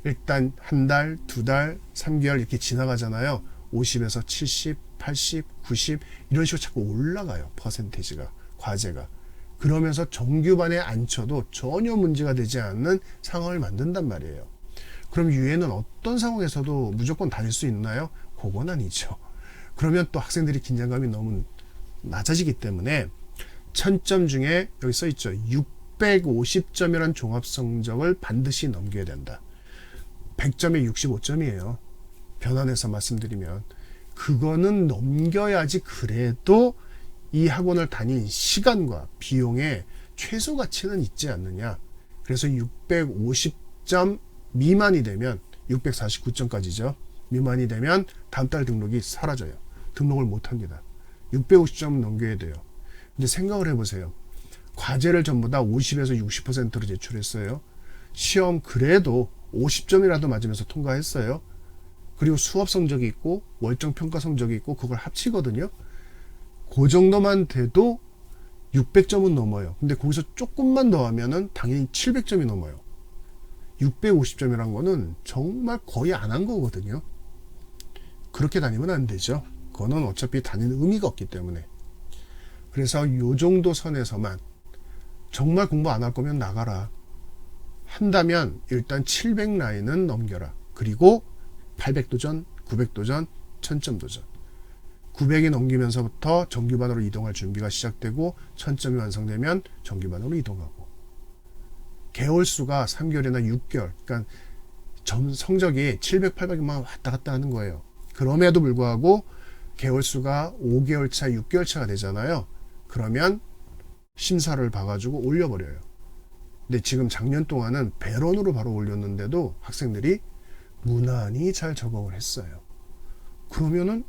일단 한 달, 두 달, 3개월 이렇게 지나가잖아요. 50에서 70, 80, 90 이런 식으로 자꾸 올라가요. 퍼센테이지가, 과제가. 그러면서 정규반에 앉혀도 전혀 문제가 되지 않는 상황을 만든단 말이에요. 그럼 유엔은 어떤 상황에서도 무조건 다닐 수 있나요? 그건 아니죠. 그러면 또 학생들이 긴장감이 너무 낮아지기 때문에 1000점 중에 여기 써 있죠. 650점이라는 종합 성적을 반드시 넘겨야 된다. 100점에 65점이에요. 변환해서 말씀드리면 그거는 넘겨야지 그래도 이 학원을 다닌 시간과 비용의 최소 가치는 있지 않느냐. 그래서 650점 미만이 되면 649점까지죠. 미만이 되면 다음 달 등록이 사라져요. 등록을 못 합니다. 650점 넘겨야 돼요. 근데 생각을 해보세요. 과제를 전부 다 50에서 60%로 제출했어요. 시험 그래도 50점이라도 맞으면서 통과했어요. 그리고 수업 성적이 있고 월정 평가 성적이 있고 그걸 합치거든요. 그 정도만 돼도 600점은 넘어요. 근데 거기서 조금만 더 하면은 당연히 700점이 넘어요. 650점이란 거는 정말 거의 안 한 거거든요. 그렇게 다니면 안 되죠. 그거는 어차피 다니는 의미가 없기 때문에. 그래서 요 정도 선에서만 정말 공부 안 할 거면 나가라. 한다면 일단 700 라인은 넘겨라. 그리고 800도전, 900도전, 1000점 도전. 900이 넘기면서부터 정규반으로 이동할 준비가 시작되고 1000점이 완성되면 정규반으로 이동하고. 개월수가 3개월이나 6개월. 그러니까 성적이 700, 800만 왔다 갔다 하는 거예요. 그럼에도 불구하고 개월수가 5개월 차, 6개월 차가 되잖아요. 그러면 심사를 봐가지고 올려버려요. 근데 지금 작년 동안은 배런으로 바로 올렸는데도 학생들이 무난히 잘 적응을 했어요. 그러면은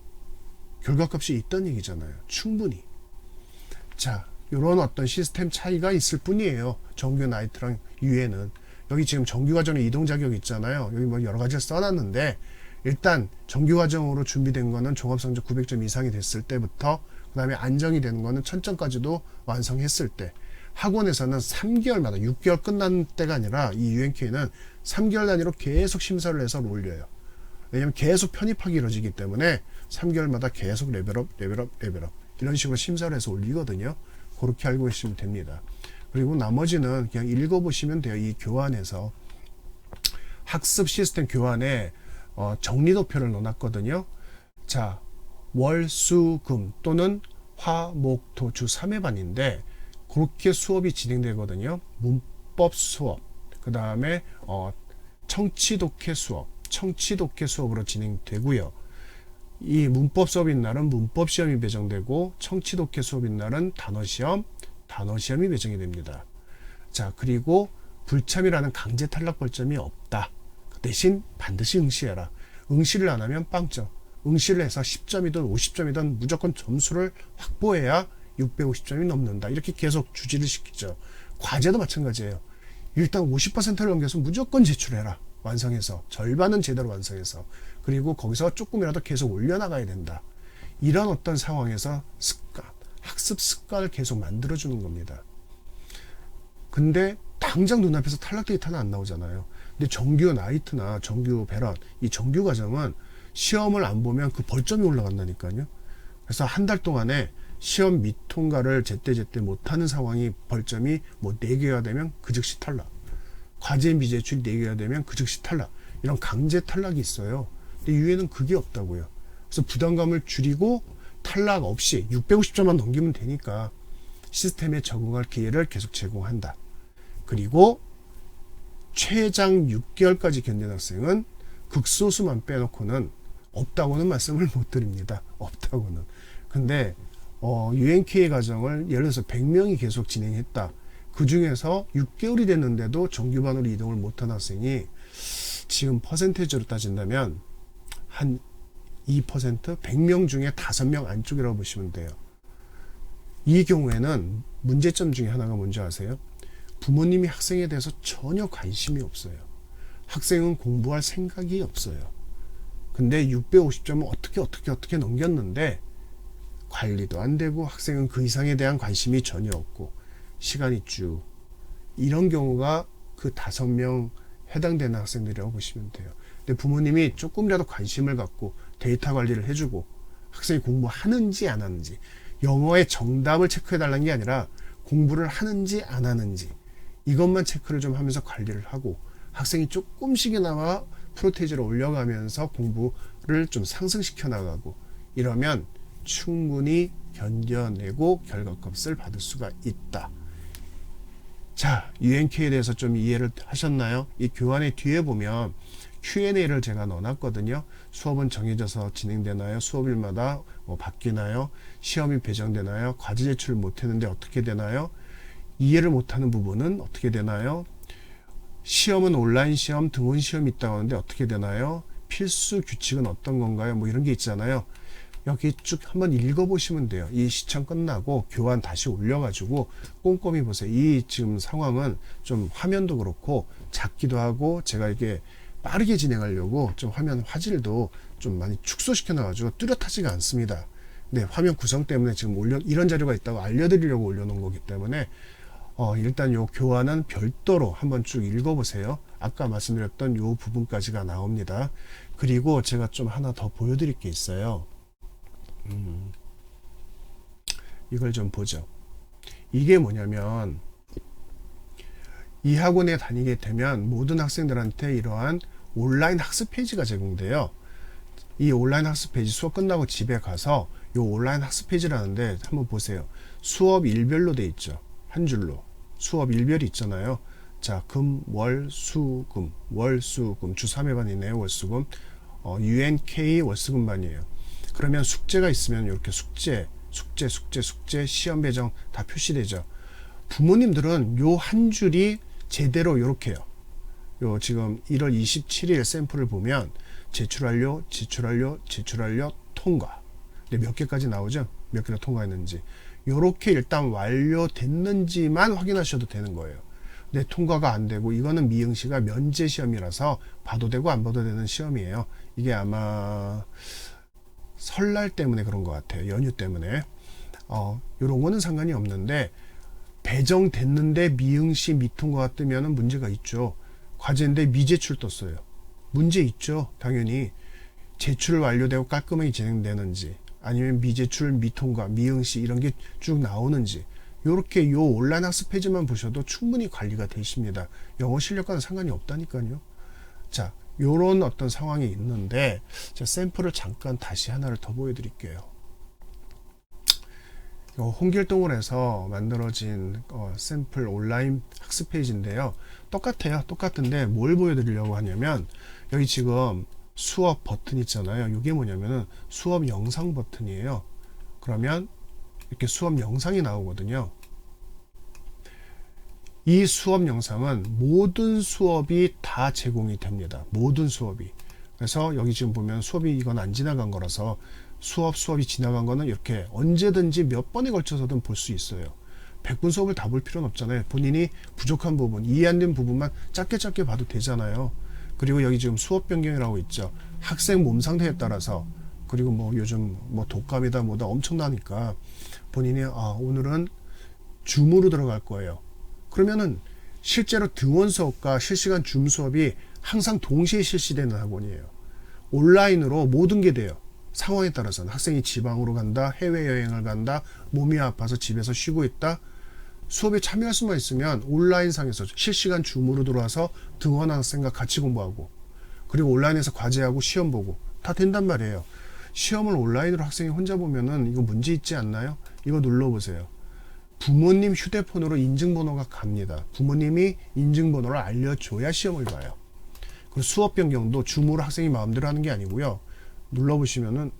결과값이 있다는 얘기잖아요. 충분히. 자, 이런 어떤 시스템 차이가 있을 뿐이에요. 정규 나이트랑 유에는. 여기 지금 정규과정에 이동 자격 있잖아요. 여기 뭐 여러 가지를 써놨는데 일단 정규과정으로 준비된 거는 종합성적 900점 이상이 됐을 때부터 그 다음에 안정이 되는 거는 1000점까지도 완성했을 때 학원에서는 3개월마다 6개월 끝난 때가 아니라 이 UNK는 3개월 단위로 계속 심사를 해서 올려요. 왜냐면 계속 편입하기 이루어지기 때문에 3개월마다 계속 레벨업 이런 식으로 심사를 해서 올리거든요. 그렇게 알고 계시면 됩니다. 그리고 나머지는 그냥 읽어보시면 돼요. 이 교환에서 학습 시스템 교환에 정리도표를 넣어놨거든요. 자, 월, 수, 금 또는 화, 목, 토, 주 3회반인데 그렇게 수업이 진행되거든요. 문법 수업, 그 다음에 청취독해 수업으로 진행되고요. 이 문법 수업인 날은 문법 시험이 배정되고 청취독해 수업인 날은 단어 시험이 배정이 됩니다. 자, 그리고 불참이라는 강제 탈락 벌점이 없다. 그 대신 반드시 응시해라. 응시를 안 하면 빵점. 응시를 해서 10점이든 50점이든 무조건 점수를 확보해야 650점이 넘는다. 이렇게 계속 주지를 시키죠. 과제도 마찬가지예요. 일단 50%를 넘겨서 무조건 제출해라. 완성해서. 절반은 제대로 완성해서. 그리고 거기서 조금이라도 계속 올려나가야 된다. 이런 어떤 상황에서 학습 습관을 계속 만들어주는 겁니다. 근데 당장 눈앞에서 탈락 데이터는 안 나오잖아요. 근데 정규 나이트나 정규 배런, 이 정규 과정은 시험을 안 보면 그 벌점이 올라간다니까요. 그래서 한 달 동안에 시험 미통과를 제때 못하는 상황이 벌점이 뭐 4개가 되면 그 즉시 탈락. 과제 미제출 4개가 되면 그 즉시 탈락. 이런 강제 탈락이 있어요. 근데 유에는 그게 없다고요. 그래서 부담감을 줄이고 탈락 없이 650점만 넘기면 되니까 시스템에 적응할 기회를 계속 제공한다. 그리고 최장 6개월까지 견딘 학생은 극소수만 빼놓고는 없다고는 말씀을 못 드립니다. 없다고는. 근데 UNK 과정을 예를 들어서 100명이 계속 진행했다. 그 중에서 6개월이 됐는데도 정규반으로 이동을 못한 학생이 지금 퍼센테이지로 따진다면 한 2%, 100명 중에 5명 안쪽이라고 보시면 돼요. 이 경우에는 문제점 중에 하나가 뭔지 아세요? 부모님이 학생에 대해서 전혀 관심이 없어요. 학생은 공부할 생각이 없어요. 근데 650점은 어떻게 넘겼는데 관리도 안 되고 학생은 그 이상에 대한 관심이 전혀 없고 시간이 쭉 이런 경우가 그 5명 해당되는 학생들이라고 보시면 돼요. 근데 부모님이 조금이라도 관심을 갖고 데이터 관리를 해주고 학생이 공부하는지 안 하는지 영어의 정답을 체크해달라는 게 아니라 공부를 하는지 안 하는지 이것만 체크를 좀 하면서 관리를 하고 학생이 조금씩이나마 프로테이지를 올려가면서 공부를 좀 상승시켜 나가고 이러면 충분히 견뎌내고 결과값을 받을 수가 있다. 자, UNK에 대해서 좀 이해를 하셨나요? 이 교환의 뒤에 보면 Q&A를 제가 넣어놨거든요. 수업은 정해져서 진행되나요? 수업일마다 뭐 바뀌나요? 시험이 배정되나요? 과제 제출 못했는데 어떻게 되나요? 이해를 못하는 부분은 어떻게 되나요? 시험은 온라인 시험, 등원 시험이 있다고 하는데 어떻게 되나요? 필수 규칙은 어떤 건가요? 뭐 이런 게 있잖아요. 여기 쭉 한번 읽어보시면 돼요. 이 시청 끝나고 교환 다시 올려가지고 꼼꼼히 보세요. 이 지금 상황은 좀 화면도 그렇고 작기도 하고 제가 이게 빠르게 진행하려고 좀 화면 화질도 좀 많이 축소시켜 놔가지고 뚜렷하지가 않습니다. 네, 화면 구성 때문에 지금 이런 자료가 있다고 알려드리려고 올려놓은 거기 때문에 일단 요 교환은 별도로 한번 쭉 읽어보세요. 아까 말씀드렸던 요 부분까지가 나옵니다. 그리고 제가 좀 하나 더 보여드릴 게 있어요. 이걸 좀 보죠. 이게 뭐냐면 이 학원에 다니게 되면 모든 학생들한테 이러한 온라인 학습 페이지가 제공돼요. 이 온라인 학습 페이지 수업 끝나고 집에 가서 이 온라인 학습 페이지라는데 한번 보세요. 수업 일별로 돼 있죠. 한 줄로 수업 일별이 있잖아요. 자, 금, 월, 수, 금, 월, 수, 금 주 3회반이네요. 월, 수, 금 UNK 월수금반이에요. 그러면 숙제가 있으면 이렇게 숙제, 시험 배정 다 표시되죠. 부모님들은 요 한 줄이 제대로 이렇게요. 요 지금 1월 27일 샘플을 보면 제출 완료, 통과. 근데 몇 개까지 나오죠? 몇 개나 통과했는지. 요렇게 일단 완료됐는지만 확인하셔도 되는 거예요. 근데 통과가 안 되고 이거는 미응시가 면제 시험이라서 봐도 되고 안 봐도 되는 시험이에요. 이게 아마 설날 때문에 그런 것 같아요. 연휴 때문에. 요런 거는 상관이 없는데 배정됐는데 미응시 미통과가 뜨면은 문제가 있죠. 과제인데 미제출 떴어요. 문제 있죠. 당연히 제출 완료되고 깔끔하게 진행되는지 아니면 미제출, 미통과, 미응시 이런 게 쭉 나오는지 요렇게 요 온라인 학습 페이지만 보셔도 충분히 관리가 되십니다. 영어 실력과는 상관이 없다니까요. 자, 요런 어떤 상황이 있는데 자, 샘플을 잠깐 다시 하나를 더 보여드릴게요. 홍길동을 해서 만들어진 샘플 온라인 학습 페이지인데요. 똑같아요. 똑같은데 뭘 보여드리려고 하냐면 여기 지금 수업 버튼 있잖아요. 이게 뭐냐면은 수업 영상 버튼이에요. 그러면 이렇게 수업 영상이 나오거든요. 이 수업 영상은 모든 수업이 다 제공이 됩니다. 모든 수업이. 그래서 여기 지금 보면 수업이 이건 안 지나간 거라서 수업이 지나간 거는 이렇게 언제든지 몇 번에 걸쳐서든 볼 수 있어요. 100분 수업을 다 볼 필요는 없잖아요. 본인이 부족한 부분, 이해 안 된 부분만 짧게 봐도 되잖아요. 그리고 여기 지금 수업 변경이라고 있죠. 학생 몸 상태에 따라서 그리고 뭐 요즘 뭐 독감이다 뭐다 엄청나니까 본인이 오늘은 줌으로 들어갈 거예요. 그러면은 실제로 등원 수업과 실시간 줌 수업이 항상 동시에 실시되는 학원이에요. 온라인으로 모든 게 돼요. 상황에 따라서는 학생이 지방으로 간다, 해외여행을 간다, 몸이 아파서 집에서 쉬고 있다. 수업에 참여할 수만 있으면 온라인상에서 실시간 줌으로 들어와서 등원하는 학생과 같이 공부하고 그리고 온라인에서 과제하고 시험 보고 다 된단 말이에요. 시험을 온라인으로 학생이 혼자 보면은 이거 문제 있지 않나요? 이거 눌러보세요. 부모님 휴대폰으로 인증번호가 갑니다. 부모님이 인증번호를 알려줘야 시험을 봐요. 그리고 수업 변경도 줌으로 학생이 마음대로 하는 게 아니고요. 눌러보시면은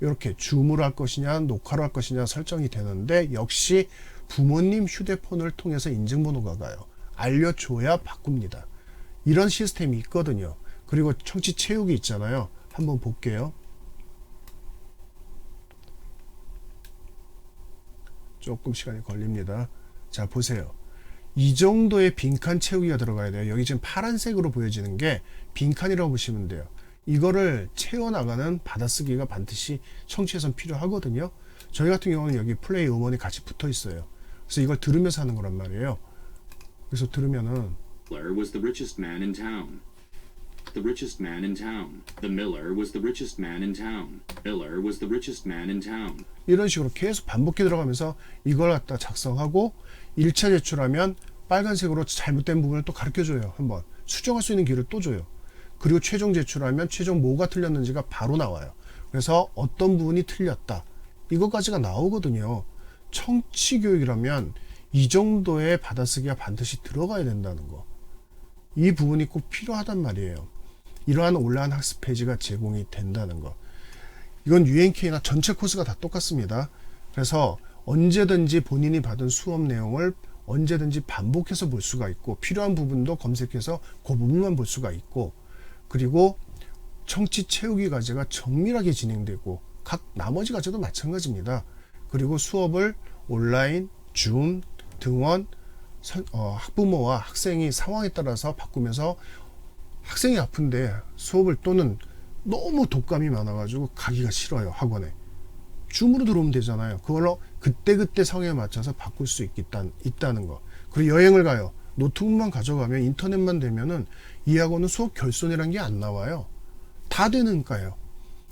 이렇게 줌으로 할 것이냐 녹화로 할 것이냐 설정이 되는데 역시 부모님 휴대폰을 통해서 인증번호가 가요. 알려줘야 바꿉니다. 이런 시스템이 있거든요. 그리고 청취 채우기 있잖아요. 한번 볼게요. 조금 시간이 걸립니다. 자, 보세요. 이 정도의 빈칸 채우기가 들어가야 돼요. 여기 지금 파란색으로 보여지는 게 빈칸이라고 보시면 돼요. 이거를 채워나가는 받아쓰기가 반드시 청취에선 필요하거든요. 저희 같은 경우는 여기 플레이 음원이 같이 붙어 있어요. 그래서 이걸 들으면서 하는 거란 말이에요. 그래서 들으면은 Miller was the richest man in town. The richest man in town. The miller was the richest man in town. Miller was the richest man in town. 이런 식으로 계속 반복해 들어가면서 이걸 갖다 작성하고 1차 제출하면 빨간색으로 잘못된 부분을 또 가르쳐줘요. 한번 수정할 수 있는 기회를 또 줘요. 그리고 최종 제출하면 최종 뭐가 틀렸는지가 바로 나와요. 그래서 어떤 부분이 틀렸다 이것까지가 나오거든요. 청취 교육이라면 이 정도의 받아쓰기가 반드시 들어가야 된다는 거. 이 부분이 꼭 필요하단 말이에요. 이러한 온라인 학습 페이지가 제공이 된다는 거. 이건 UNK나 전체 코스가 다 똑같습니다. 그래서 언제든지 본인이 받은 수업 내용을 언제든지 반복해서 볼 수가 있고 필요한 부분도 검색해서 그 부분만 볼 수가 있고 그리고 청취 채우기 과제가 정밀하게 진행되고 각 나머지 과제도 마찬가지입니다. 그리고 수업을 온라인, 줌, 등원, 학부모와 학생이 상황에 따라서 바꾸면서 학생이 아픈데 수업을 또는 너무 독감이 많아가지고 가기가 싫어요. 학원에. 줌으로 들어오면 되잖아요. 그걸로 그때그때 상황에 맞춰서 바꿀 수 있다는 거. 그리고 여행을 가요. 노트북만 가져가면 인터넷만 되면은 이 학원은 수업 결손이라는 게 안 나와요. 다 되니까요.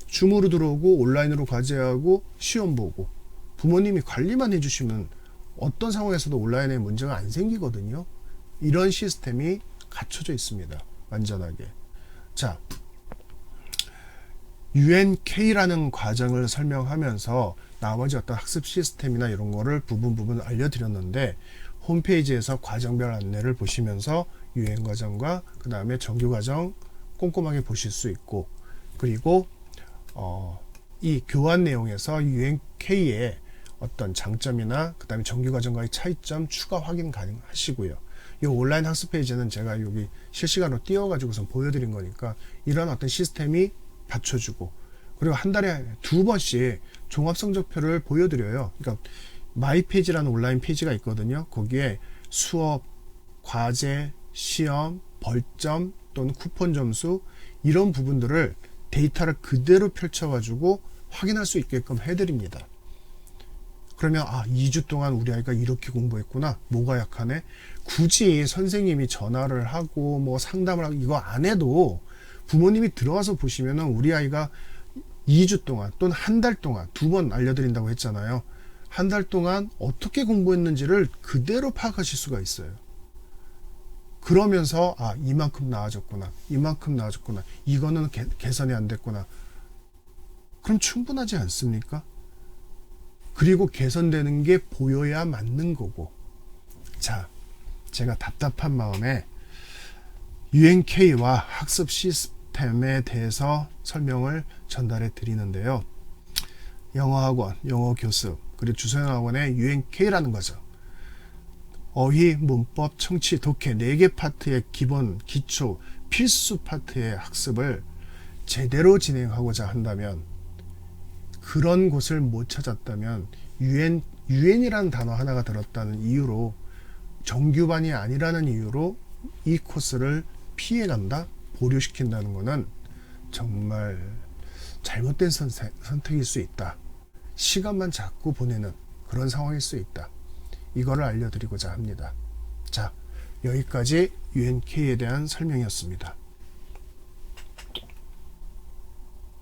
줌으로 들어오고 온라인으로 과제하고 시험 보고 부모님이 관리만 해주시면 어떤 상황에서도 온라인에 문제가 안 생기거든요. 이런 시스템이 갖춰져 있습니다. 완전하게. 자, UNK라는 과정을 설명하면서 나머지 어떤 학습 시스템이나 이런 거를 부분 알려드렸는데 홈페이지에서 과정별 안내를 보시면서 유엔 과정과 그 다음에 정규 과정 꼼꼼하게 보실 수 있고 그리고 이 교환 내용에서 UNK의 어떤 장점이나 그 다음에 정규 과정과의 차이점 추가 확인 가능하시고요. 이 온라인 학습 페이지는 제가 여기 실시간으로 띄워가지고선 보여드린 거니까 이런 어떤 시스템이 받쳐주고 그리고 한 달에 2번씩 종합성적표를 보여드려요. 그러니까 마이 페이지라는 온라인 페이지가 있거든요. 거기에 수업, 과제, 시험, 벌점 또는 쿠폰 점수 이런 부분들을 데이터를 그대로 펼쳐가지고 확인할 수 있게끔 해드립니다. 그러면 2주 동안 우리 아이가 이렇게 공부했구나. 뭐가 약하네. 굳이 선생님이 전화를 하고 뭐 상담을 하고 이거 안 해도 부모님이 들어와서 보시면은 우리 아이가 2주 동안 또는 한 달 동안 2번 알려드린다고 했잖아요. 한 달 동안 어떻게 공부했는지를 그대로 파악하실 수가 있어요. 그러면서 이만큼 나아졌구나. 이만큼 나아졌구나. 이거는 개선이 안 됐구나. 그럼 충분하지 않습니까? 그리고 개선되는 게 보여야 맞는 거고. 자, 제가 답답한 마음에 UNK와 학습 시스템에 대해서 설명을 전달해 드리는데요. 영어학원, 영어교습, 그리고 주소영학원의 UNK라는 거죠. 어휘, 문법, 청취, 독해 4개 파트의 기본, 기초, 필수 파트의 학습을 제대로 진행하고자 한다면 그런 곳을 못 찾았다면 유엔이라는 단어 하나가 들었다는 이유로 정규반이 아니라는 이유로 이 코스를 피해간다, 보류시킨다는 것은 정말 잘못된 선택일 수 있다. 시간만 자꾸 보내는 그런 상황일 수 있다. 이거를 알려드리고자 합니다. 자, 여기까지 UNK에 대한 설명이었습니다.